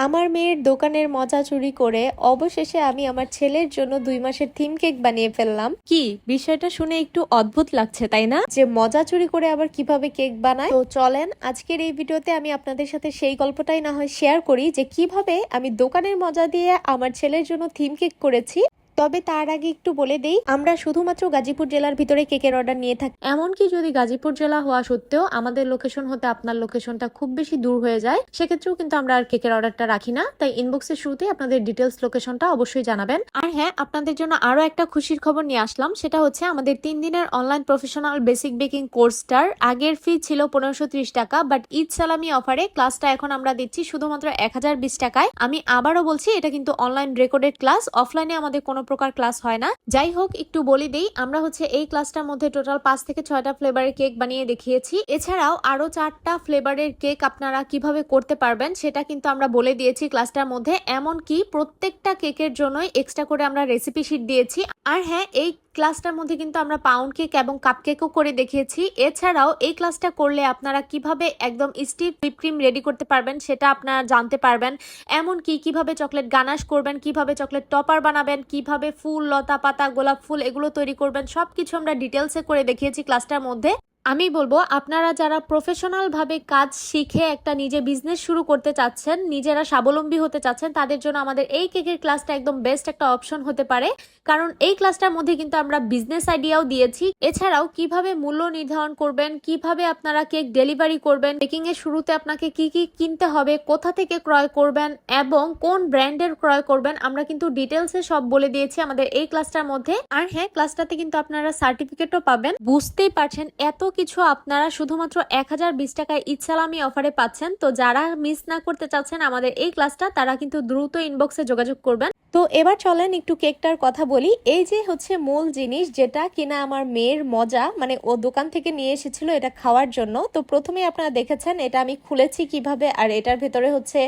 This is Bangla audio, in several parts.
আমার মেয়ের দোকানের মজা চুরি করে অবশেষে আমি আমার ছেলের জন্য 2 মাসের থিম কেক বানিয়ে ফেললাম। কি বিষয়টা শুনে একটু অদ্ভুত লাগছে তাই না, যে মজা চুরি করে আবার কিভাবে কেক বানায়। তো চলেন আজকের এই ভিডিওতে আমি আপনাদের সাথে সেই গল্পটাই না হয় শেয়ার করি, যে কিভাবে আমি দোকানের মজা দিয়ে আমার ছেলের জন্য থিম কেক করেছি। তবে তার আগে একটু বলে দেই, আমরা শুধুমাত্র গাজীপুর জেলার ভিতরে কেকের অর্ডার নিয়ে থাকি। এমনকি যদি গাজীপুর জেলা হওয়া সত্ত্বেও আমাদের লোকেশন হতে আপনার লোকেশনটা খুব বেশি দূর হয়ে যায়, সেক্ষেত্রেও কিন্তু আমরা আর কেকের অর্ডারটা রাখি না। তাই ইনবক্সের শুরুতে আপনাদের ডিটেলস লোকেশনটা অবশ্যই জানাবেন। আর হ্যাঁ, আপনাদের জন্য আরো একটা খুশির খবর নিয়ে আসলাম, সেটা হচ্ছে আমাদের 3 দিনের অনলাইন প্রফেশনাল বেসিক বেকিং কোর্সটার আগের ফি ছিল 1530 টাকা, বাট ঈদ সালামি অফারে ক্লাসটা এখন আমরা দিচ্ছি শুধুমাত্র 1020 টাকায়। আমি আবারও বলছি, এটা কিন্তু অনলাইন রেকর্ডেড ক্লাস, অফলাইনে আমাদের কোনো প্রকার ক্লাস হয় না। যাই হোক, একটু বলে দেই, আমরা হচ্ছে এই ক্লাসটার মধ্যে টোটাল 5 থেকে 6টা ফ্লেভারের কেক বানিয়ে দেখিয়েছি। এছাড়াও আরো 4টা ফ্লেভারের কেক আপনারা কিভাবে করতে পারবেন সেটা কিন্তু আমরা বলে দিয়েছি ক্লাসটার মধ্যে। এমনকি প্রত্যেকটা কেকের জন্যই এক্সট্রা করে আমরা রেসিপি শিট দিয়েছি। আর হ্যাঁ, এই ক্লাসটার মধ্যে কিন্তু আমরা পাউন্ড কেক এবং কাপ কেকও করে দেখিয়েছি। এছাড়াও এই ক্লাসটা করলে আপনারা কিভাবে একদম স্টিফ হুইপ ক্রিম রেডি করতে পারবেন সেটা আপনারা জানতে পারবেন। এমনকি কিভাবে চকলেট গানাশ করবেন, কিভাবে চকলেট টপার বানাবেন, কিভাবে ফুল, লতা পাতা, গোলাপ ফুল এগুলো তৈরি করবেন, সবকিছু আমরা ডিটেলসে করে দেখিয়েছি ক্লাসটার মধ্যে। আমি বলবো, আপনারা যারা প্রফেশনাল ভাবে কাজ শিখে একটা নিজে বিজনেস শুরু করতে চাচ্ছেন, নিজেরা স্বাবলম্বী হতে চাচ্ছেন, তাদের জন্য আমাদের এই কেকের ক্লাসটা একদম বেস্ট একটা অপশন হতে পারে। কারণ এই ক্লাসটার মধ্যে কিন্তু আমরা বিজনেস আইডিয়াও দিয়েছি। এছাড়াও কিভাবে মূল্য নির্ধারণ করবেন, কিভাবে আপনারা কেক ডেলিভারি করবেন, বেকিং এর শুরুতে আপনাকে কি কি কিনতে হবে, কোথা থেকে ক্রয় করবেন এবং কোন ব্র্যান্ডের ক্রয় করবেন, আমরা কিন্তু ডিটেলসে সব বলে দিয়েছি আমাদের এই ক্লাসটার মধ্যে। আর হ্যাঁ, ক্লাসটাতে কিন্তু আপনারা সার্টিফিকেটও পাবেন। বুঝতেই পারছেন এত কিছু আপনারা শুধুমাত্র 1020 টাকায় ঈদ সালামি অফারে পাচ্ছেন। তো যারা মিস না করতে চাচ্ছেন আমাদের এই ক্লাসটা, তারা কিন্তু দ্রুত ইনবক্সে যোগাযোগ করবেন। তো এবার চলেন একটু কেকটার কথা বলি। এই যে হচ্ছে মূল জিনিস, যেটা কিনা আমার মেয়ের মজা, মানে ও দোকান থেকে নিয়ে এসেছিল এটা খাওয়ার জন্য। তো প্রথমে আপনারা দেখেছেন এটা আমি খুলেছি কিভাবে, আর এটার ভেতরে হচ্ছে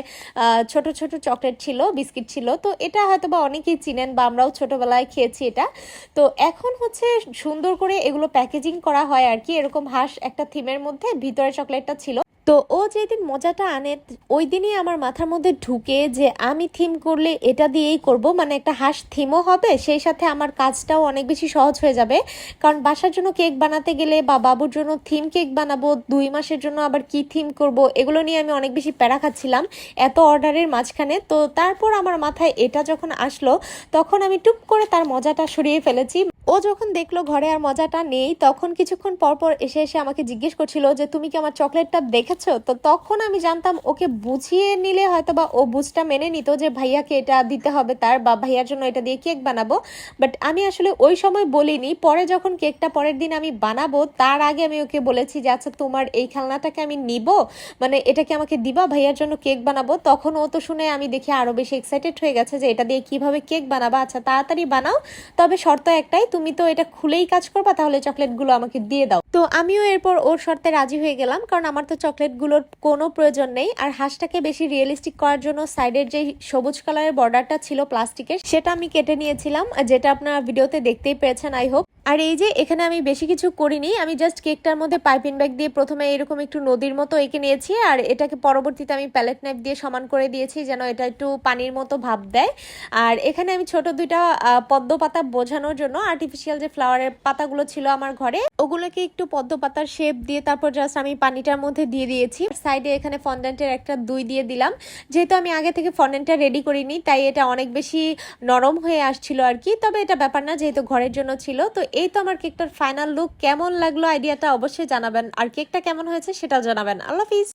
ছোট ছোট চকলেট ছিল, বিস্কিট ছিল। তো এটা হয়তো বা অনেকেই চিনেন বা আমরাও ছোটবেলায় খেয়েছি এটা। তো এখন হচ্ছে সুন্দর করে এগুলো প্যাকেজিং করা হয় আর কি, এরকম হাঁস একটা থিমের মধ্যে, ভিতরে চকলেটটা ছিল। তো ও যেদিন মজাটা আনে ওই দিনই আমার মাথার মধ্যে ঢুকে যে আমি থিম করলে এটা দিয়েই করব, মানে একটা হাঁস থিমও হবে, সেই সাথে আমার কাজটাও অনেক বেশি সহজ হয়ে যাবে। কারণ বাসার জন্য কেক বানাতে গেলে বা বাবুর জন্য থিম কেক বানাবো, 2 মাসের জন্য আবার কি থিম করব, এগুলো নিয়ে আমি অনেক বেশি প্যারা খাচ্ছিলাম এত অর্ডারের মাঝখানে। তো তারপর আমার মাথায় এটা যখন আসলো, তখন আমি টুপ করে তার মজাটা সরিয়ে ফেলেছি। ও যখন দেখলো ঘরে আর মজাটা নেই, তখন কিছুক্ষণ পর পর এসে এসে আমাকে জিজ্ঞেস করছিল যে তুমি কি আমার চকলেটটা দেখেছো। তো তখন আমি জানতাম ওকে বুঝিয়ে নিলে হয়তো বা ও বুঝটা মেনে নিত যে ভাইয়াকে এটা দিতে হবে তার, বা ভাইয়ার জন্য এটা দিয়ে কেক বানাবো। বাট আমি আসলে ওই সময় বলিনি। পরে যখন কেকটা পরের দিন আমি বানাবো, তার আগে আমি ওকে বলেছি যে আচ্ছা তোমার এই খেলনাটাকে আমি নিব, মানে এটাকে আমাকে দিবা, ভাইয়ার জন্য কেক বানাবো। তখন ও তো শুনে আমি দেখি আরো বেশি এক্সাইটেড হয়ে গেছে যে এটা দিয়ে কিভাবে কেক বানাবা। আচ্ছা তাড়াতাড়ি বানাও, তবে শর্ত একটাই, তুমি তো এটা খুলেই কাজ করবা, তাহলে চকলেটগুলো আমাকে দিয়ে দাও। তো আমিও এরপর ওর শর্তে রাজি হয়ে গেলাম, কারণ আমার তো চকলেটগুলোর কোনো প্রয়োজন নেই। আর হাঁসটাকে বেশি রিয়েলিস্টিক করার জন্য সাইডের যে সবুজ কালারের বর্ডারটা ছিল প্লাস্টিকের, সেটা আমি কেটে নিয়েছিলাম, যেটা আপনারা ভিডিওতে দেখতেই পেয়েছেন আই হোপ। আর এই যে এখানে আমি বেশি কিছু করিনি, আমি জাস্ট কেকটার মধ্যে পাইপিং ব্যাগ দিয়ে প্রথমে এরকম একটু নদীর মতো এঁকে নিয়েছি, আর এটাকে পরবর্তীতে আমি প্যালেট নাইফ দিয়ে সমান করে দিয়েছি যেন এটা একটু পানির মতো ভাব দেয়। আর এখানে আমি ছোট 2টা পদ্ম পাতা বোঝানোর জন্য আর্টিফিশিয়াল যে ফ্লাওয়ারের পাতাগুলো ছিল আমার ঘরে, ওগুলোকে একটু পদ্ম পাতার শেপ দিয়ে তারপর জাস্ট আমি পানিটার মধ্যে দিয়ে দিয়েছি। সাইডে এখানে ফন্ডেন্টের একটা 2 দিয়ে দিলাম। যেহেতু আমি আগে থেকে ফন্ডেন্টটা রেডি করিনি, তাই এটা অনেক বেশি নরম হয়ে আসছিল আর কি। তবে এটা ব্যাপার না, যেহেতু ঘরের জন্য ছিল। তো এই তো আমার কেকটার ফাইনাল লুক। কেমন লাগলো আইডিয়াটা অবশ্যই জানাবেন, আর কেকটা কেমন হয়েছে সেটাও জানাবেন। আল্লাহ হাফিজ।